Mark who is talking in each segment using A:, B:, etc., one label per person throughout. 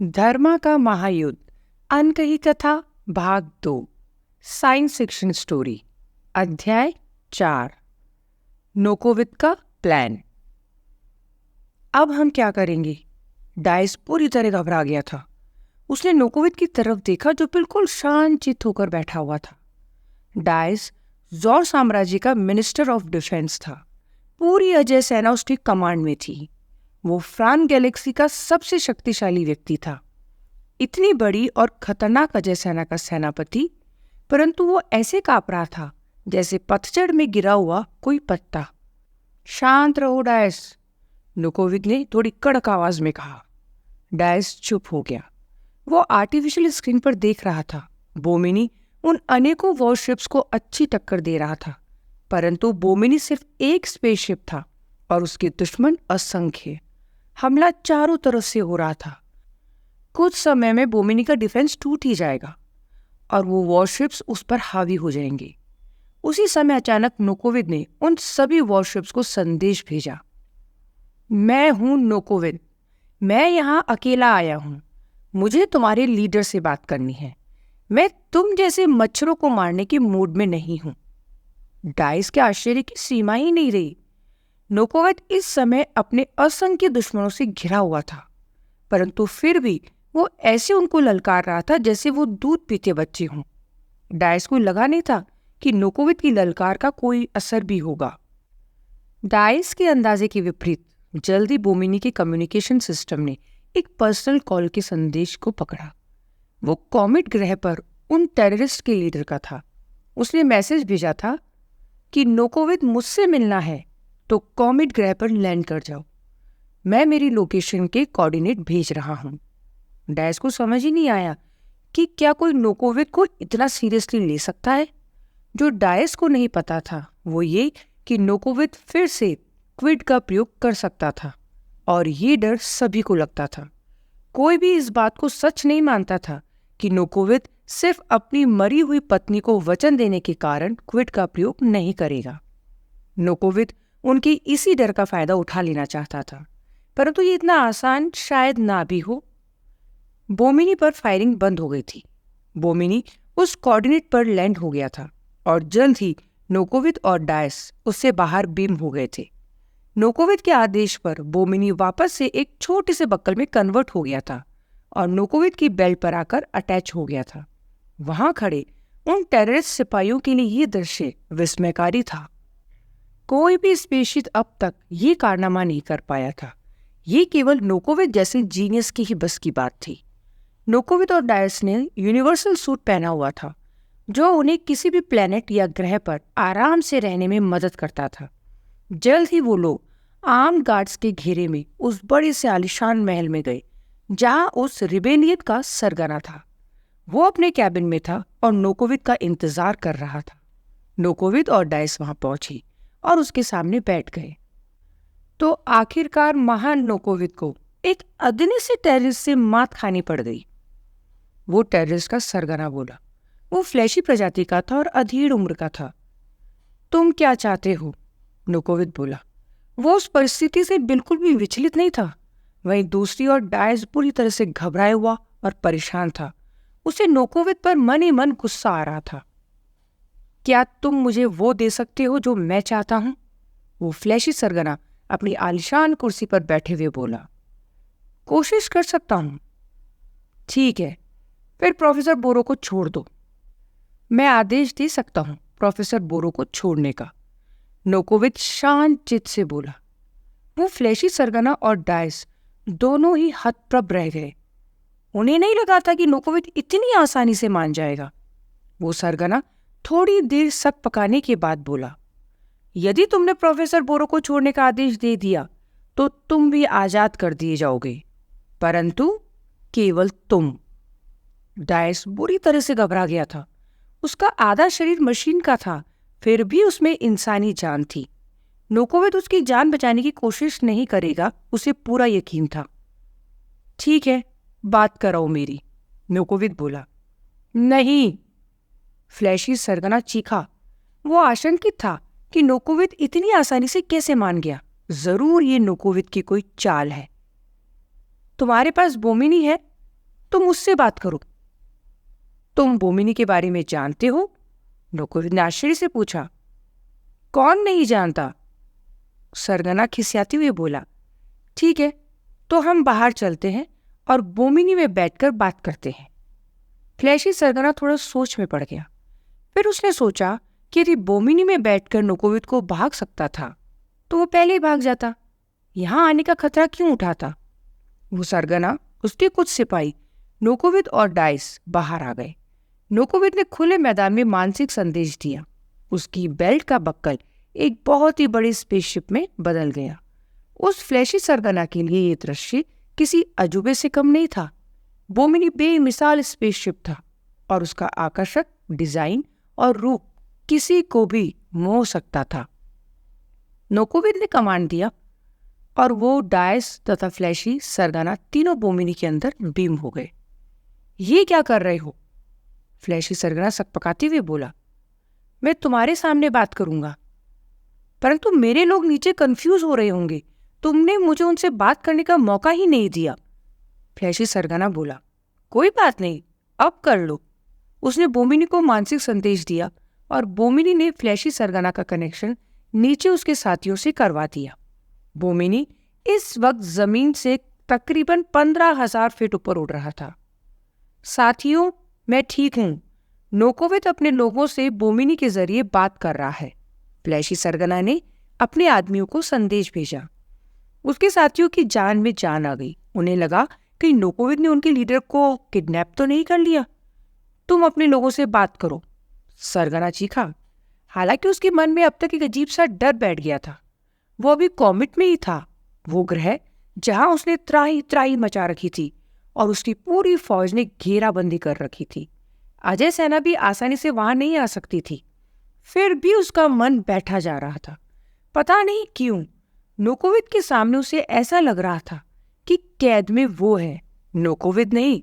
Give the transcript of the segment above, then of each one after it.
A: धर्मा का महायुद्ध अनकही कथा भाग 2 साइंस फिक्शन स्टोरी अध्याय 4 नोकोविद का प्लान। अब हम क्या करेंगे? डाइस पूरी तरह घबरा गया था। उसने नोकोविद की तरफ देखा जो बिल्कुल शांतचित्त होकर बैठा हुआ था। डाइस जॉर साम्राज्य का मिनिस्टर ऑफ डिफेंस था। पूरी अजय सेना उसकी कमांड में थी। वो फ्रान गैलेक्सी का सबसे शक्तिशाली व्यक्ति था। इतनी बड़ी और खतरनाक अजय सेना का सेनापति, परंतु वो ऐसे काँप रहा था जैसे पतझड़ में गिरा हुआ कोई पत्ता। शांत रहो डायस, नोकोविद ने थोड़ी कड़क आवाज में कहा। डायस चुप हो गया। वो आर्टिफिशियल स्क्रीन पर देख रहा था। बोमिनी उन अनेकों वॉरशिप्स को अच्छी टक्कर दे रहा था, परंतु बोमिनी सिर्फ एक स्पेसशिप था और उसके दुश्मन असंख्य। हमला चारों तरफ से हो रहा था। कुछ समय में बोमिनी का डिफेंस टूट ही जाएगा और वो वॉरशिप्स उस पर हावी हो जाएंगे। उसी समय अचानक नोकोविद ने उन सभी वॉरशिप्स को संदेश भेजा। मैं हूं नोकोविद, मैं यहां अकेला आया हूं। मुझे तुम्हारे लीडर से बात करनी है। मैं तुम जैसे मच्छरों को मारने के मूड में नहीं हूं। डाइस के आश्चर्य की सीमा ही नहीं रही। नोकोविद इस समय अपने असंख्य दुश्मनों से घिरा हुआ था, परंतु फिर भी वो ऐसे उनको ललकार रहा था जैसे वो दूध पीते बच्चे हों। डाइस को लगा नहीं था कि नोकोविद की ललकार का कोई असर भी होगा। डाइस के अंदाजे के विपरीत जल्दी बोमिनी के कम्युनिकेशन सिस्टम ने एक पर्सनल कॉल के संदेश को पकड़ा। वो कॉमेट ग्रह पर उन टेररिस्ट के लीडर का था। उसने मैसेज भेजा था कि नोकोविद मुझसे मिलना है तो कॉमेट ग्रह पर लैंड कर जाओ। मैं मेरी लोकेशन के कोऑर्डिनेट भेज रहा हूं। डाइस को समझ ही नहीं आया कि क्या कोई नोकोविद को इतना सीरियसली ले सकता है। जो डाइस को नहीं पता था वो ये कि नोकोविद फिर से क्विड का प्रयोग कर सकता था, और ये डर सभी को लगता था। कोई भी इस बात को सच नहीं मानता था कि नोकोविद सिर्फ अपनी मरी हुई पत्नी को वचन देने के कारण क्विड का प्रयोग नहीं करेगा। नोकोविद उनके इसी डर का फायदा उठा लेना चाहता था, परंतु ये इतना आसान शायद ना भी हो। बोमिनी पर फायरिंग बंद हो गई थी। बोमिनी उस कोऑर्डिनेट पर लैंड हो गया था और जल्द ही नोकोविद और डाइस उससे बाहर बीम हो गए थे। नोकोविद के आदेश पर बोमिनी वापस से एक छोटे से बक्कल में कन्वर्ट हो गया था और नोकोविद की बेल्ट पर आकर अटैच हो गया था। वहां खड़े उन टेररिस्ट सिपाहियों के लिए ये दृश्य विस्मयकारी था। कोई भी स्पेसशिप अब तक ये कारनामा नहीं कर पाया था। ये केवल नोकोविद जैसे जीनियस की ही बस की बात थी। नोकोविद और डाइस ने यूनिवर्सल सूट पहना हुआ था जो उन्हें किसी भी प्लेनेट या ग्रह पर आराम से रहने में मदद करता था। जल्द ही वो लोग आर्म्ड गार्ड्स के घेरे में उस बड़े से आलीशान महल में गए जहां उस रिबेलियन का सरगना था। वो अपने कैबिन में था और नोकोविद का इंतजार कर रहा था। नोकोविद और डाइस वहां पहुंचे और उसके सामने बैठ गए। तो आखिरकार महान नोकोविद को एक अदने से टेररिस्ट से मात खानी पड़ गई। वो टेररिस्ट का सरगना बोला। वो फ्लैशी प्रजाति का था और अधेड़ उम्र का था। तुम क्या चाहते हो? नोकोविद बोला। वो उस परिस्थिति से बिल्कुल भी विचलित नहीं था। वहीं दूसरी ओर डाइस पूरी तरह से घबराया हुआ और परेशान था। उसे नोकोविद पर मन ही मन गुस्सा आ रहा था। क्या तुम मुझे वो दे सकते हो जो मैं चाहता हूं? वो फ्लैशी सरगना अपनी आलीशान कुर्सी पर बैठे हुए बोला। कोशिश कर सकता हूं। ठीक है, फिर प्रोफेसर बोरो को छोड़ दो। मैं आदेश दे सकता हूं प्रोफेसर बोरो को छोड़ने का, नोकोविद शांत चित्त से बोला। वो फ्लैशी सरगना और डाइस दोनों ही हतप्रभ रह गए। उन्हें नहीं लगा था कि नोकोविद इतनी आसानी से मान जाएगा। वो सरगना थोड़ी देर सक पकाने के बाद बोला, यदि तुमने प्रोफेसर बोरो को छोड़ने का आदेश दे दिया तो तुम भी आजाद कर दिए जाओगे, परंतु केवल तुम। डाइस बुरी तरह से घबरा गया था। उसका आधा शरीर मशीन का था, फिर भी उसमें इंसानी जान थी। नोकोविद उसकी जान बचाने की कोशिश नहीं करेगा, उसे पूरा यकीन था। ठीक है, बात कराओ मेरी, नोकोविद बोला। नहीं, फ्लैशी सरगना चीखा। वो आशंकित था कि नोकोविद इतनी आसानी से कैसे मान गया। जरूर ये नोकोविद की कोई चाल है। तुम्हारे पास बोमिनी है, तुम मुझसे बात करो। तुम बोमिनी के बारे में जानते हो? नोकोविद ने आश्चर्य से पूछा। कौन नहीं जानता? सरगना खिसियाते हुए बोला। ठीक है, तो हम बाहर चलते हैं और बोमिनी में बैठकर बात करते हैं। फ्लैशी सरगना थोड़ा सोच में पड़ गया। फिर उसने सोचा कि यदि बोमिनी में बैठकर नोकोविद को भाग सकता था तो वो पहले ही भाग जाता। यहां आने का खतरा क्यों उठाता? वो सरगना, उसके कुछ सिपाही, नोकोविद और डाइस बाहर आ गए। नोकोविद ने खुले मैदान में मानसिक संदेश दिया। उसकी बेल्ट का बक्कल एक बहुत ही बड़ी स्पेसशिप में बदल गया। उस फ्लैशी सरगना के लिए ये दृश्य किसी अजूबे से कम नहीं था। बोमिनी बेमिसाल स्पेसशिप था और उसका आकर्षक डिजाइन और रूप किसी को भी मोह सकता था। नोकोविद ने कमांड दिया और वो, डायस तथा फ्लैशी सरगना तीनों बोमिनी के अंदर बीम हो गए। ये क्या कर रहे हो? फ्लैशी सरगना सकपकाते हुए बोला। मैं तुम्हारे सामने बात करूंगा, परंतु मेरे लोग नीचे कंफ्यूज हो रहे होंगे। तुमने मुझे उनसे बात करने का मौका ही नहीं दिया। फ्लैशी सरगना बोला। कोई बात नहीं, अब कर लो। उसने बोमिनी को मानसिक संदेश दिया और बोमिनी ने फ्लैशी सरगना का कनेक्शन नीचे उसके साथियों से करवा दिया। बोमिनी इस वक्त जमीन से तकरीबन 15,000 फीट ऊपर उड़ रहा था। साथियों, मैं ठीक हूं। नोकोविद अपने लोगों से बोमिनी के जरिए बात कर रहा है। फ्लैशी सरगना ने अपने आदमियों को संदेश भेजा। उसके साथियों की जान में जान आ गई। उन्हें लगा कि नोकोविद ने उनके लीडर को किडनैप तो नहीं कर लिया। तुम अपने लोगों से बात करो, सरगना चीखा। हालांकि उसके मन में अब तक एक अजीब सा डर बैठ गया था। वो अभी कॉमेट में ही था, वो ग्रह जहां उसने त्राही त्राही मचा रखी थी और उसकी पूरी फौज ने घेराबंदी कर रखी थी। अजय सेना भी आसानी से वहां नहीं आ सकती थी। फिर भी उसका मन बैठा जा रहा था। पता नहीं क्यों नोकोविद के सामने उसे ऐसा लग रहा था कि कैद में वो है, नोकोविद नहीं।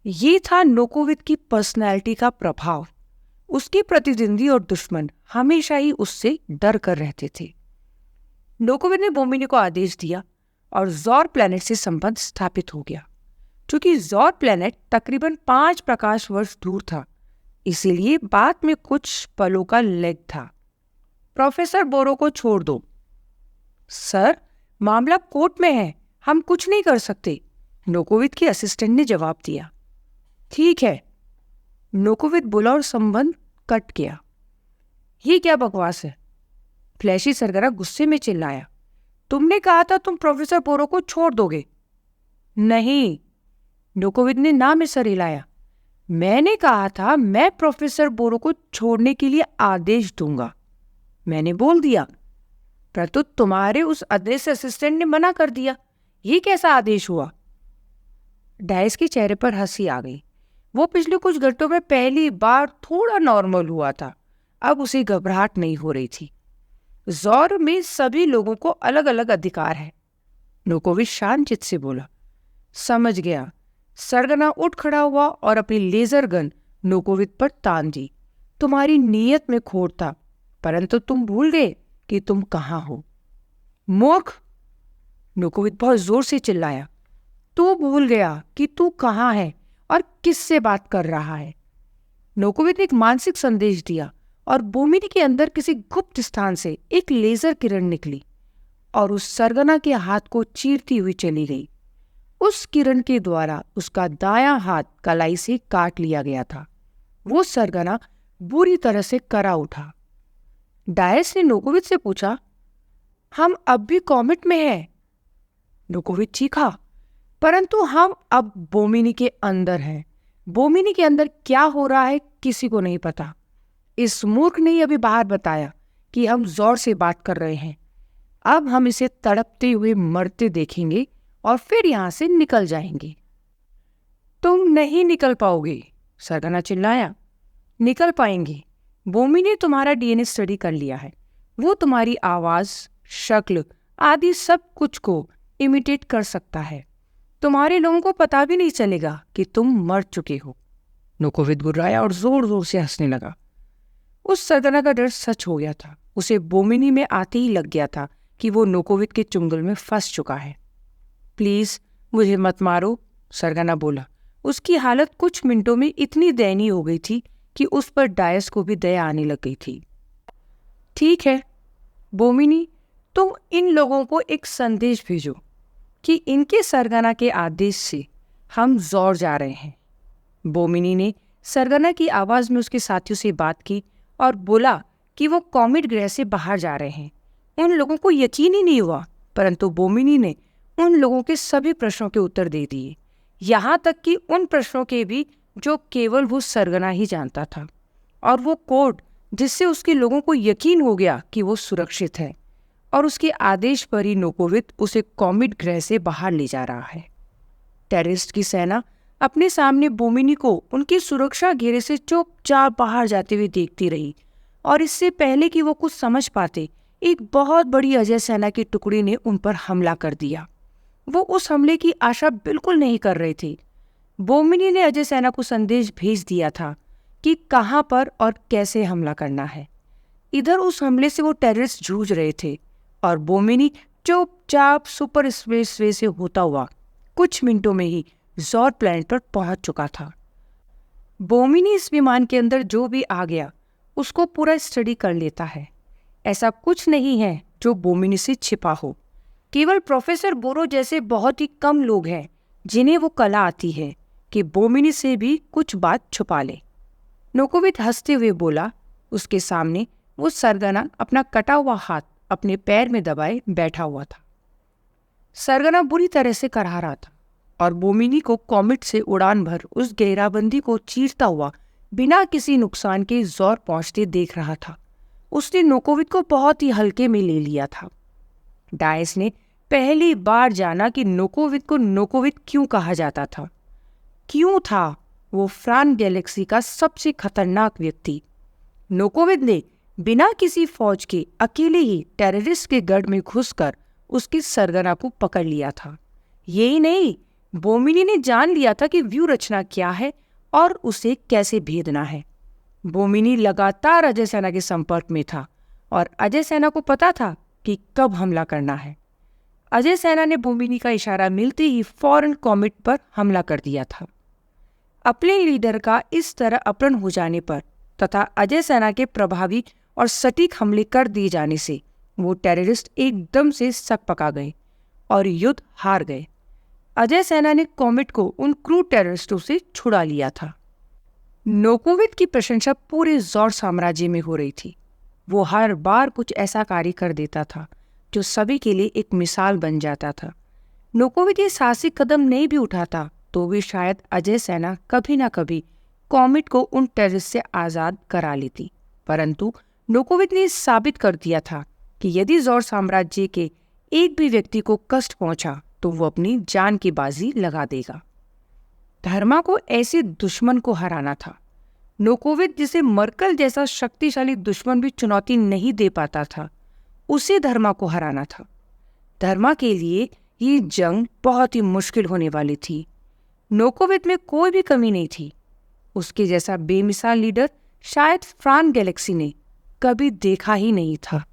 A: ये था नोकोविद की पर्सनैलिटी का प्रभाव। उसके प्रतिद्वंदी और दुश्मन हमेशा ही उससे डर कर रहते थे। नोकोविद ने बोमिनी को आदेश दिया और जॉर प्लैनेट से संबंध स्थापित हो गया। क्योंकि जॉर प्लैनेट तकरीबन 5 प्रकाश वर्ष दूर था, इसीलिए बात में कुछ पलों का लेग था। प्रोफेसर बोरो को छोड़ दो। सर, मामला कोर्ट में है, हम कुछ नहीं कर सकते, नोकोविद के असिस्टेंट ने जवाब दिया। ठीक है, नोकोविद बोला और संबंध कट गया। ये क्या बकवास है? फ्लैशी सरगना गुस्से में चिल्लाया। तुमने कहा था तुम प्रोफेसर बोरो को छोड़ दोगे। नहीं, नोकोविद ने ना में सर हिलाया। मैंने कहा था मैं प्रोफेसर बोरो को छोड़ने के लिए आदेश दूंगा। मैंने बोल दिया, परंतु तुम्हारे उस अदृश्य असिस्टेंट ने मना कर दिया। ये कैसा आदेश हुआ? डायस के चेहरे पर हंसी आ गई। वो पिछले कुछ घंटों में पहली बार थोड़ा नॉर्मल हुआ था। अब उसे घबराहट नहीं हो रही थी। जॉर में सभी लोगों को अलग अलग अधिकार है। नोकोविद शांत चित्त से बोला। समझ गया। सरगना उठ खड़ा हुआ और अपनी लेजर गन नोकोविद पर तान दी। तुम्हारी नीयत में खोट था, परंतु तुम भूल गए कि तुम कहाँ हो। मूर्ख, नोकोविद बहुत जोर से चिल्लाया। तू भूल गया कि तू कहाँ है और किससे बात कर रहा है। नोकोविद ने एक मानसिक संदेश दिया और बोमिनी के अंदर किसी गुप्त स्थान से एक लेजर किरण निकली और उस सरगना के हाथ को चीरती हुई चली गई। उस किरण के द्वारा उसका दायां हाथ कलाई से काट लिया गया था। वो सरगना बुरी तरह से करा उठा। डायस ने नोकोविद से पूछा, हम अब भी कॉमेट में हैं? नोकोविद चीखा, परंतु हम अब बोमिनी के अंदर हैं। बोमिनी के अंदर क्या हो रहा है किसी को नहीं पता। इस मूर्ख ने अभी बाहर बताया कि हम जोर से बात कर रहे हैं। अब हम इसे तड़पते हुए मरते देखेंगे और फिर यहां से निकल जाएंगे। तुम नहीं निकल पाओगे, सरगना चिल्लाया। निकल पाएंगे। बोमिनी ने तुम्हारा डीएनए स्टडी कर लिया है। वो तुम्हारी आवाज, शक्ल आदि सब कुछ को इमिटेट कर सकता है। तुम्हारे लोगों को पता भी नहीं चलेगा कि तुम मर चुके हो। नोकोविद गुर्राया और जोर जोर से हंसने लगा। उस सरगना का डर सच हो गया था। उसे बोमिनी में आते ही लग गया था कि वो नोकोविद के चुंगल में फंस चुका है। प्लीज मुझे मत मारो, सरगना बोला। उसकी हालत कुछ मिनटों में इतनी दयनीय हो गई थी कि उस पर डायस को भी दया आने लग गई थी। ठीक है बोमिनी, तुम इन लोगों को एक संदेश भेजो कि इनके सरगना के आदेश से हम ज़ौर जा रहे हैं। बोमिनी ने सरगना की आवाज़ में उसके साथियों से बात की और बोला कि वो कॉमेट ग्रह से बाहर जा रहे हैं। उन लोगों को यकीन ही नहीं हुआ, परंतु बोमिनी ने उन लोगों के सभी प्रश्नों के उत्तर दे दिए, यहाँ तक कि उन प्रश्नों के भी जो केवल वो सरगना ही जानता था, और वो कोड जिससे उसके लोगों को यकीन हो गया कि वो सुरक्षित है और उसके आदेश पर ही नोकोवित उसे कॉमेट ग्रह से बाहर ले जा रहा है। टेररिस्ट की सेना अपने सामने बोमिनी को उनकी सुरक्षा घेरे से चुपचाप बाहर जाते हुए देखती रही, और इससे पहले कि वो कुछ समझ पाते, एक बहुत बड़ी अजय सेना की टुकड़ी ने उन पर हमला कर दिया। वो उस हमले की आशा बिल्कुल नहीं कर रहे थे। बोमिनी ने अजय सेना को संदेश भेज दिया था कि कहाँ पर और कैसे हमला करना है। इधर उस हमले से वो टेररिस्ट जूझ रहे थे और बोमिनी चुपचाप सुपर स्पेस वे से होता हुआ कुछ मिनटों में ही ज़ौर प्लैनेट पर पहुंच चुका था। बोमिनी इस विमान के अंदर जो भी आ गया उसको पूरा स्टडी कर लेता है। ऐसा कुछ नहीं है जो बोमिनी से छिपा हो। केवल प्रोफेसर बोरो जैसे बहुत ही कम लोग हैं जिन्हें वो कला आती है कि बोमिनी से भी कुछ बात छुपा ले। नोकोवित हंसते हुए बोला। उसके सामने वो सरगना अपना कटा हुआ हाथ अपने पैर में दबाए बैठा हुआ था। सरगना बुरी तरह से कराह रहा था और बोमिनी को कॉमेट से उड़ान भर उस घेराबंदी को चीरता हुआ बिना किसी नुकसान के ज़ौर पहुंचते देख रहा था। उसने नोकोवित को बहुत ही हल्के में ले लिया था। डायस ने पहली बार जाना कि नोकोवित को नोकोवित क्यों कहा जाता था। क्यों था वो फ्रान गैलेक्सी का सबसे खतरनाक व्यक्ति। नोकोवित ने बिना किसी फौज के अकेले ही टेररिस्ट के गढ़ में घुसकर उसकी सरगना को पकड़ लिया था। यही नहीं, बोमिनी ने जान लिया था कि व्यू रचना क्या है और उसे कैसे भेदना है। बोमिनी लगातार अजय सेना के संपर्क में था और अजय सेना को पता था कि कब हमला करना है। अजय सेना ने बोमिनी का इशारा मिलते ही फौरन कॉमेट पर हमला कर दिया था। अपने लीडर का इस तरह अपहरण हो जाने पर तथा अजय सेना के प्रभावी और सटीक हमले कर दिए जाने से वो टेररिस्ट एकदम से सक पका गए और युद्ध हार गए। अजय सेना ने कॉमेट को उन क्रूर टेररिस्टों से छुड़ा लिया था। नोकोवित की प्रशंसा पूरे ज़ौर साम्राज्य में हो रही थी। वो हर बार कुछ ऐसा कार्य कर देता था जो सभी के लिए एक मिसाल बन जाता था। नोकोवित ये साहसिक कदम नहीं भी उठाता तो भी शायद अजय सेना कभी ना कभी कॉमेट को उन टेररिस्ट से आज़ाद करा लेती, परंतु नोकोवित ने साबित कर दिया था कि यदि ज़ौर साम्राज्य के एक भी व्यक्ति को कष्ट पहुंचा तो वो अपनी जान की बाजी लगा देगा। धर्मा को ऐसे दुश्मन को हराना था। नोकोवित जिसे मर्कल जैसा शक्तिशाली दुश्मन भी चुनौती नहीं दे पाता था, उसे धर्मा को हराना था। धर्मा के लिए ये जंग बहुत ही मुश्किल होने वाली थी। नोकोवित में कोई भी कमी नहीं थी। उसके जैसा बेमिसाल लीडर शायद फ्रान गैलेक्सी ने कभी देखा ही नहीं था।